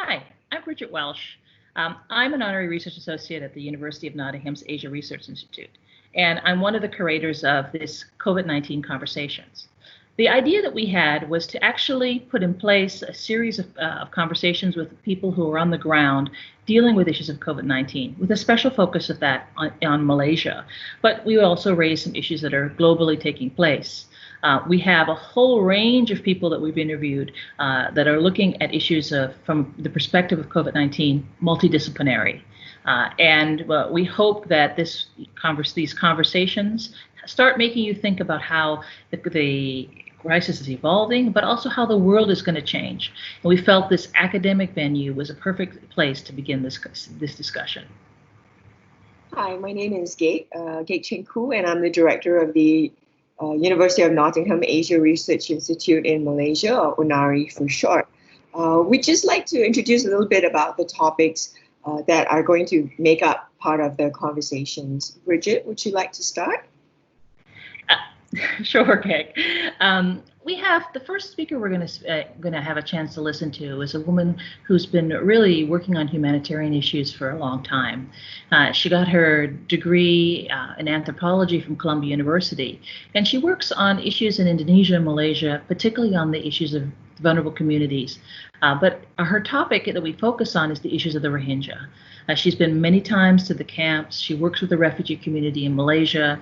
Hi, I'm Bridget Welsh. I'm an Honorary Research Associate at the University of Nottingham's Asia Research Institute, and I'm one of the curators of this COVID-19 Conversations. The idea that we had was to actually put in place a series of conversations with people who are on the ground dealing with issues of COVID-19, with a special focus of that on Malaysia. But we also raised some issues that are globally taking place. We have a whole range of people that we've interviewed that are looking at issues from the perspective of COVID-19, multidisciplinary. We hope that these conversations start making you think about how the crisis is evolving, but also how the world is going to change. And we felt this academic venue was a perfect place to begin this discussion. Hi, my name is Gaik Cheng Khoo, and I'm the director of the University of Nottingham Asia Research Institute in Malaysia, or UoNARI for short. We'd just like to introduce a little bit about the topics that are going to make up part of the conversations. Bridget, would you like to start? Sure, Gaik. We have the first speaker we're going to have a chance to listen to is a woman who's been really working on humanitarian issues for a long time. She got her degree in anthropology from Columbia University, and she works on issues in Indonesia and Malaysia, particularly on the issues of vulnerable communities. But her topic that we focus on is the issues of the Rohingya. She's been many times to the camps. She works with the refugee community in Malaysia.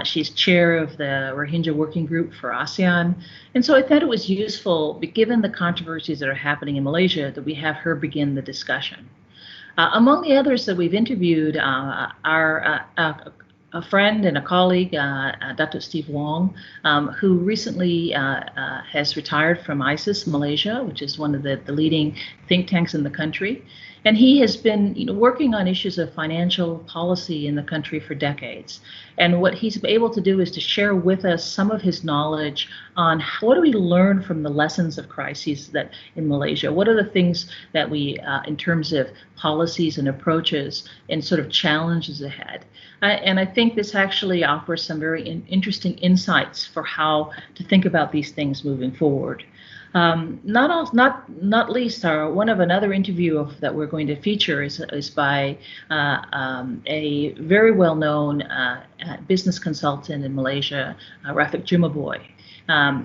She's chair of the Rohingya Working Group for ASEAN. And so I thought it was useful, given the controversies that are happening in Malaysia, that we have her begin the discussion. Among the others that we've interviewed are a friend and a colleague, Dr. Steve Wong, who recently has retired from ISIS Malaysia, which is one of the leading think tanks in the country. And he has been working on issues of financial policy in the country for decades. And what he's able to do is to share with us some of his knowledge on what do we learn from the lessons of crises that in Malaysia? What are the things that we, in terms of policies and approaches and sort of challenges ahead? And I think this actually offers some very interesting insights for how to think about these things moving forward. Not least, another interview that we're going to feature is by a very well-known business consultant in Malaysia, Rafiq Jumaboy.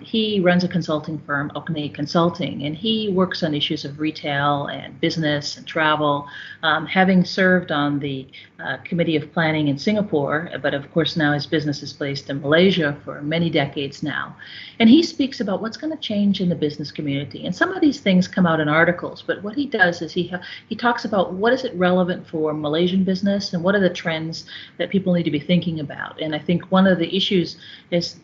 He runs a consulting firm, Okney Consulting, and he works on issues of retail and business and travel, having served on the Committee of Planning in Singapore, but of course now his business is based in Malaysia for many decades now. And he speaks about what's going to change in the business community. And some of these things come out in articles, but what he does is he talks about what is it relevant for Malaysian business and what are the trends that people need to be thinking about. And I think one of the issues is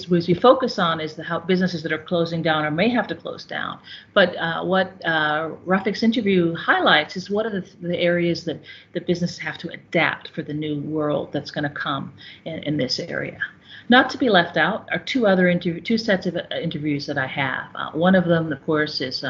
we focus on is how businesses that are closing down or may have to close down. But what Rafiq's interview highlights is what are the areas that the businesses have to adapt for the new world that's going to come in this area. Not to be left out are two sets of interviews that I have. One of them, of course, is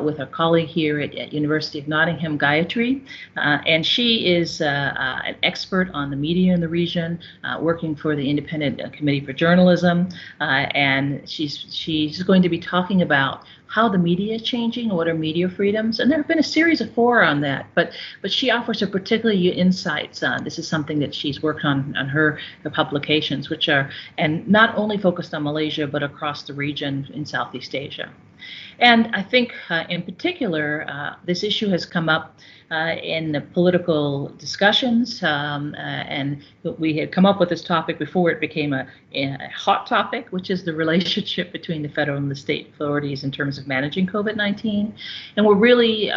with a colleague here at University of Nottingham, Gayatri, and she is an expert on the media in the region, working for the Independent Committee for Journalism, and she's going to be talking about how the media is changing, what are media freedoms, and there have been a series of fora on that, but she offers her particular insights. This is something that she's worked on her publications, which are and not only focused on Malaysia, but across the region in Southeast Asia. And I think in particular, this issue has come up in the political discussions, and we had come up with this topic before it became a hot topic, which is the relationship between the federal and the state authorities in terms of managing COVID-19. And we're really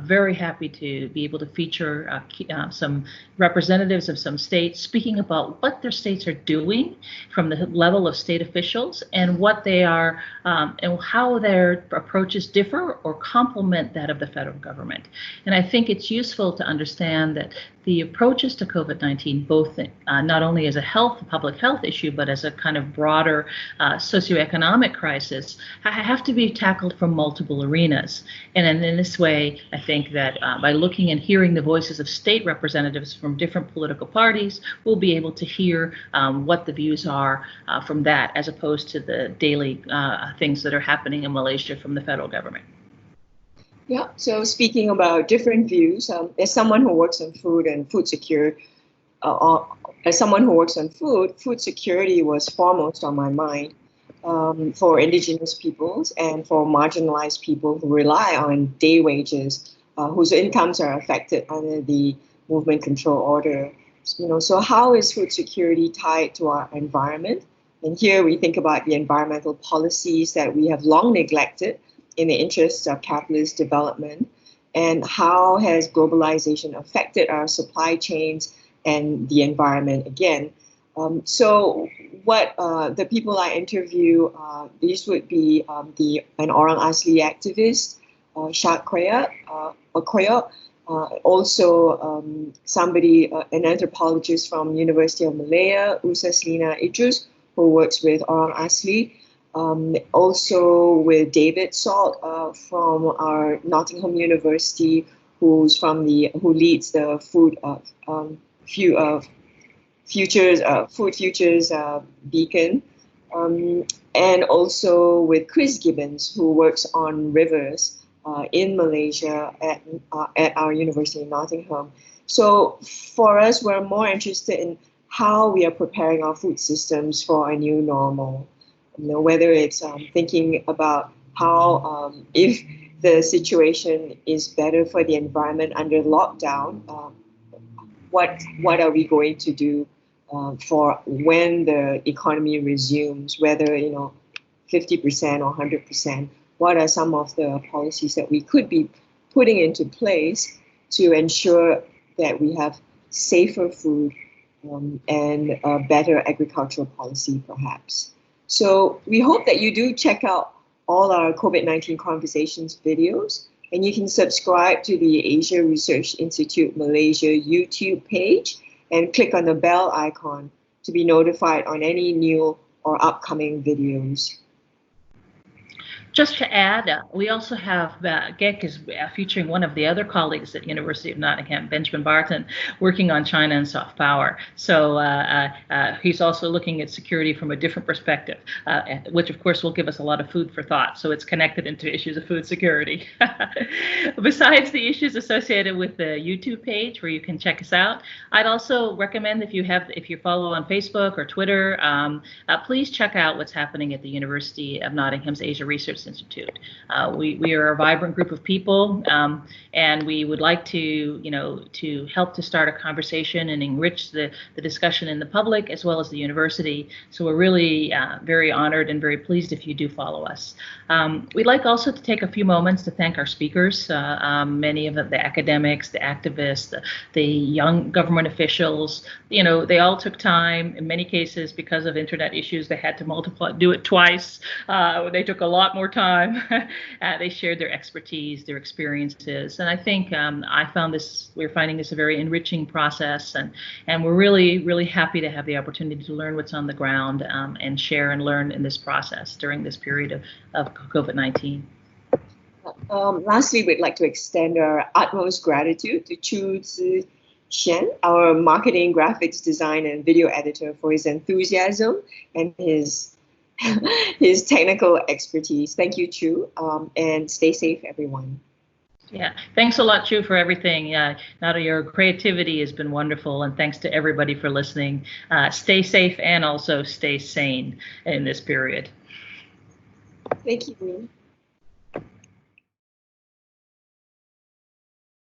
very happy to be able to feature some representatives of some states speaking about what their states are doing from the level of state officials and what they are and how their approaches differ or complement that of the federal government. And I think it's useful to understand that the approaches to COVID-19, both not only as a public health issue, but as a kind of broader socioeconomic crisis, have to be tackled from multiple arenas. And in this way, I think that by looking and hearing the voices of state representatives from different political parties, we'll be able to hear what the views are from that, as opposed to the daily things that are happening in Malaysia from the federal government. Yeah, so speaking about different views, as someone who works on food and food security, as someone who works on food security was foremost on my mind for indigenous peoples and for marginalized people who rely on day wages, whose incomes are affected under the movement control order. So how is food security tied to our environment? And here we think about the environmental policies that we have long neglected in the interests of capitalist development, and how has globalization affected our supply chains and the environment again. So what the people I interview, these would be an Orang Asli activist, Shak Okoyok, also somebody, an anthropologist from University of Malaya, Usaslina Idrus, who works with Orang Asli, also with David Salt from our Nottingham University, who leads the food futures beacon, and also with Chris Gibbons, who works on rivers in Malaysia at our university in Nottingham. So for us, we're more interested in how we are preparing our food systems for a new normal. Whether it's thinking about how, if the situation is better for the environment under lockdown, what are we going to do for when the economy resumes, whether 50% or 100%? What are some of the policies that we could be putting into place to ensure that we have safer food and a better agricultural policy, perhaps? So we hope that you do check out all our COVID-19 conversations videos, and you can subscribe to the Asia Research Institute Malaysia YouTube page and click on the bell icon to be notified on any new or upcoming videos. Just to add, we also have Gaik is featuring one of the other colleagues at University of Nottingham, Benjamin Barton, working on China and soft power. So he's also looking at security from a different perspective, which of course will give us a lot of food for thought. So it's connected into issues of food security. Besides the issues associated with the YouTube page where you can check us out, I'd also recommend if you follow on Facebook or Twitter, please check out what's happening at the University of Nottingham's Asia Research Institute. We are a vibrant group of people, and we would like to help to start a conversation and enrich the discussion in the public as well as the university. So we're really very honored and very pleased if you do follow us. We'd like also to take a few moments to thank our speakers, many of the academics, the activists, the young government officials. They all took time. In many cases, because of internet issues, they had to do it twice. They took a lot more time. They shared their expertise, their experiences, and I think we're finding this a very enriching process, and we're really, really happy to have the opportunity to learn what's on the ground and share and learn in this process during this period of COVID-19. Lastly, we'd like to extend our utmost gratitude to Chu Tzu Shen, our marketing, graphics design, and video editor, for his enthusiasm and his technical expertise. Thank you, Chu, and stay safe, everyone. Yeah, thanks a lot, Chu, for everything. Your creativity has been wonderful, and thanks to everybody for listening. Stay safe and also stay sane in this period. Thank you.